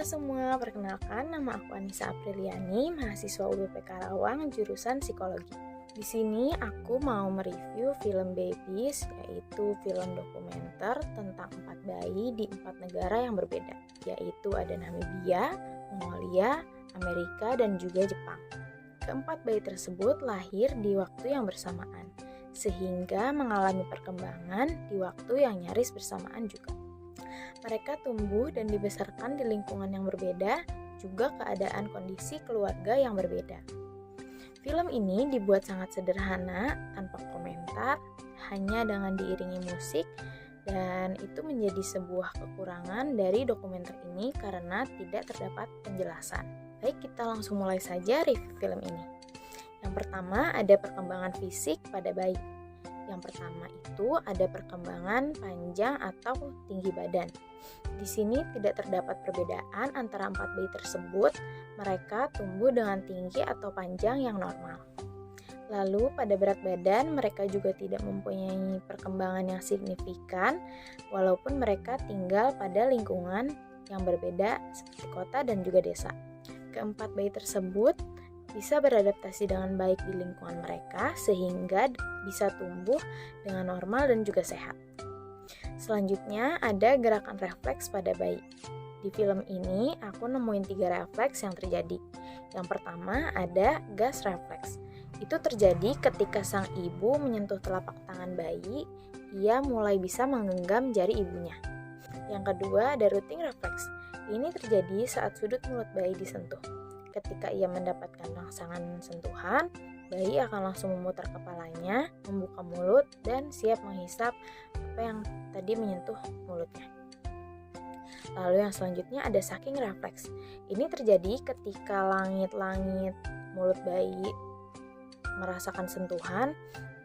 Halo semua, perkenalkan nama aku Anissa Apriliani, mahasiswa UBP Karawang, jurusan Psikologi. Di sini aku mau mereview film Babies, yaitu film dokumenter tentang 4 bayi di 4 negara yang berbeda, yaitu ada Namibia, Mongolia, Amerika, dan juga Jepang. Keempat bayi tersebut lahir di waktu yang bersamaan, sehingga mengalami perkembangan di waktu yang nyaris bersamaan juga. Mereka tumbuh dan dibesarkan di lingkungan yang berbeda, juga keadaan kondisi keluarga yang berbeda. Film ini dibuat sangat sederhana, tanpa komentar, hanya dengan diiringi musik, dan itu menjadi sebuah kekurangan dari dokumenter ini karena tidak terdapat penjelasan. Baik, kita langsung mulai saja review film ini. Yang pertama, ada perkembangan fisik pada bayi. Yang pertama itu ada perkembangan panjang atau tinggi badan. Di sini tidak terdapat perbedaan antara 4 bayi tersebut, mereka tumbuh dengan tinggi atau panjang yang normal. Lalu pada berat badan mereka juga tidak mempunyai perkembangan yang signifikan, walaupun mereka tinggal pada lingkungan yang berbeda seperti kota dan juga desa. Keempat bayi tersebut bisa beradaptasi dengan baik di lingkungan mereka sehingga bisa tumbuh dengan normal dan juga sehat. Selanjutnya ada gerakan refleks pada bayi. Di film ini aku nemuin 3 refleks yang terjadi. Yang pertama ada gas refleks. Itu terjadi ketika sang ibu menyentuh telapak tangan bayi, ia mulai bisa menggenggam jari ibunya. Yang kedua ada rooting refleks. Ini terjadi saat sudut mulut bayi disentuh. Ketika ia mendapatkan rangsangan sentuhan, bayi akan langsung memutar kepalanya, membuka mulut, dan siap menghisap apa yang tadi menyentuh mulutnya. Lalu yang selanjutnya ada sucking refleks. Ini terjadi ketika langit-langit mulut bayi merasakan sentuhan,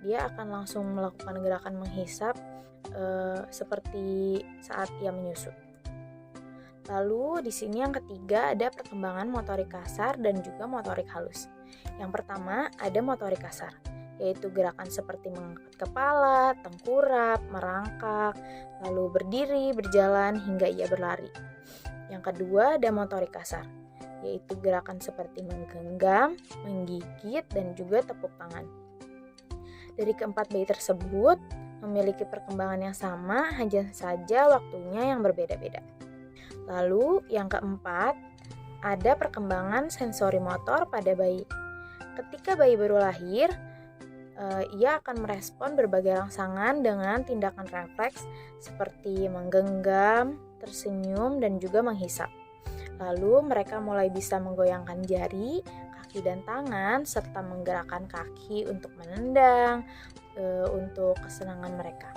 dia akan langsung melakukan gerakan menghisap seperti saat ia menyusu. Lalu di sini yang ketiga ada perkembangan motorik kasar dan juga motorik halus. Yang pertama ada motorik kasar, yaitu gerakan seperti mengangkat kepala, tengkurap, merangkak, lalu berdiri, berjalan hingga ia berlari. Yang kedua ada motorik kasar, yaitu gerakan seperti menggenggam, menggigit, dan juga tepuk tangan. Dari keempat bayi tersebut memiliki perkembangan yang sama, hanya saja waktunya yang berbeda-beda. Lalu yang keempat, ada perkembangan sensori motor pada bayi. Ketika bayi baru lahir, ia akan merespon berbagai rangsangan dengan tindakan refleks seperti menggenggam, tersenyum, dan juga menghisap. Lalu mereka mulai bisa menggoyangkan jari, kaki, dan tangan, serta menggerakkan kaki untuk menendang, untuk kesenangan mereka.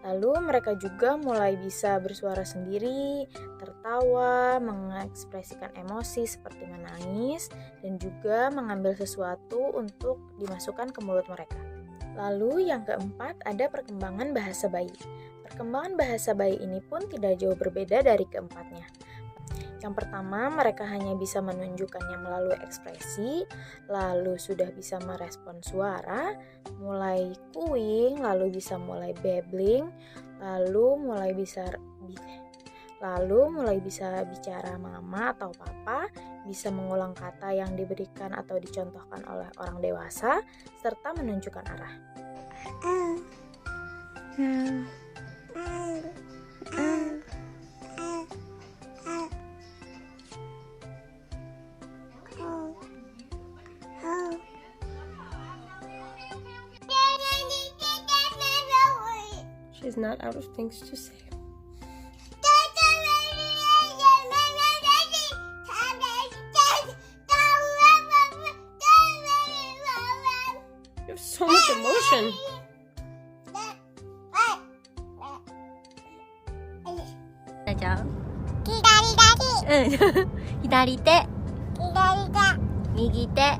Lalu mereka juga mulai bisa bersuara sendiri, tertawa, mengekspresikan emosi seperti menangis, dan juga mengambil sesuatu untuk dimasukkan ke mulut mereka. Lalu yang keempat ada perkembangan bahasa bayi. Perkembangan bahasa bayi ini pun tidak jauh berbeda dari keempatnya. Yang pertama, mereka hanya bisa menunjukkannya melalui ekspresi, lalu sudah bisa merespon suara, mulai cooing, lalu bisa mulai babbling, lalu mulai bisa bicara mama atau papa, bisa mengulang kata yang diberikan atau dicontohkan oleh orang dewasa, serta menunjukkan arah. She's not out of things to say. You have so much emotion. Hidari te, migi te,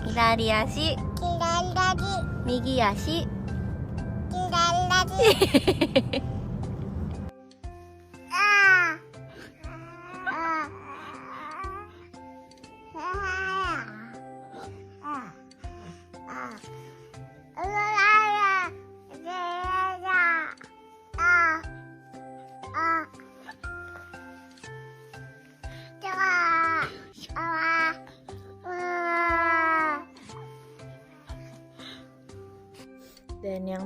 hidari ashi, migi ashi.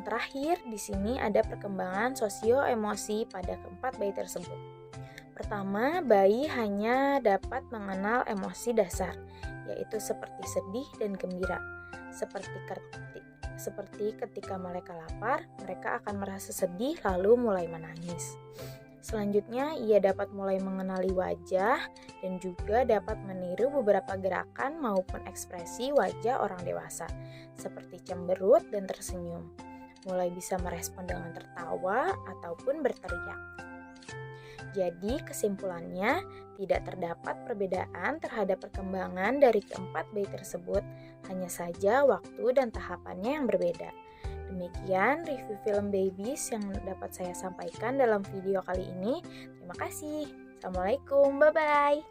yang terakhir, di sini ada perkembangan sosio-emosi pada keempat bayi tersebut. Pertama, bayi hanya dapat mengenal emosi dasar, yaitu seperti sedih dan gembira. Seperti ketika mereka lapar, mereka akan merasa sedih lalu mulai menangis. Selanjutnya, ia dapat mulai mengenali wajah dan juga dapat meniru beberapa gerakan maupun ekspresi wajah orang dewasa, seperti cemberut dan tersenyum. Mulai bisa merespon dengan tertawa ataupun berteriak. Jadi, kesimpulannya, tidak terdapat perbedaan terhadap perkembangan dari keempat bayi tersebut, hanya saja waktu dan tahapannya yang berbeda. Demikian review film Babies yang dapat saya sampaikan dalam video kali ini. Terima kasih. Assalamualaikum. Bye-bye.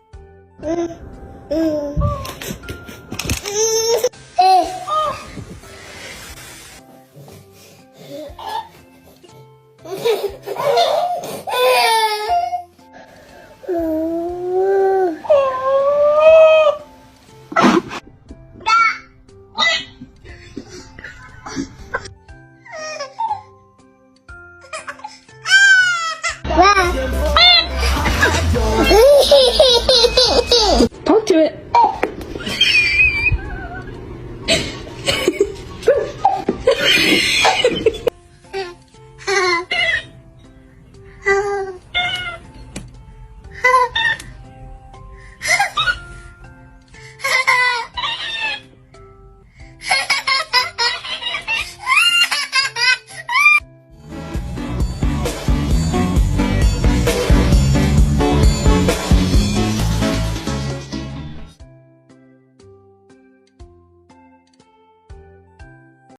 Talk to it.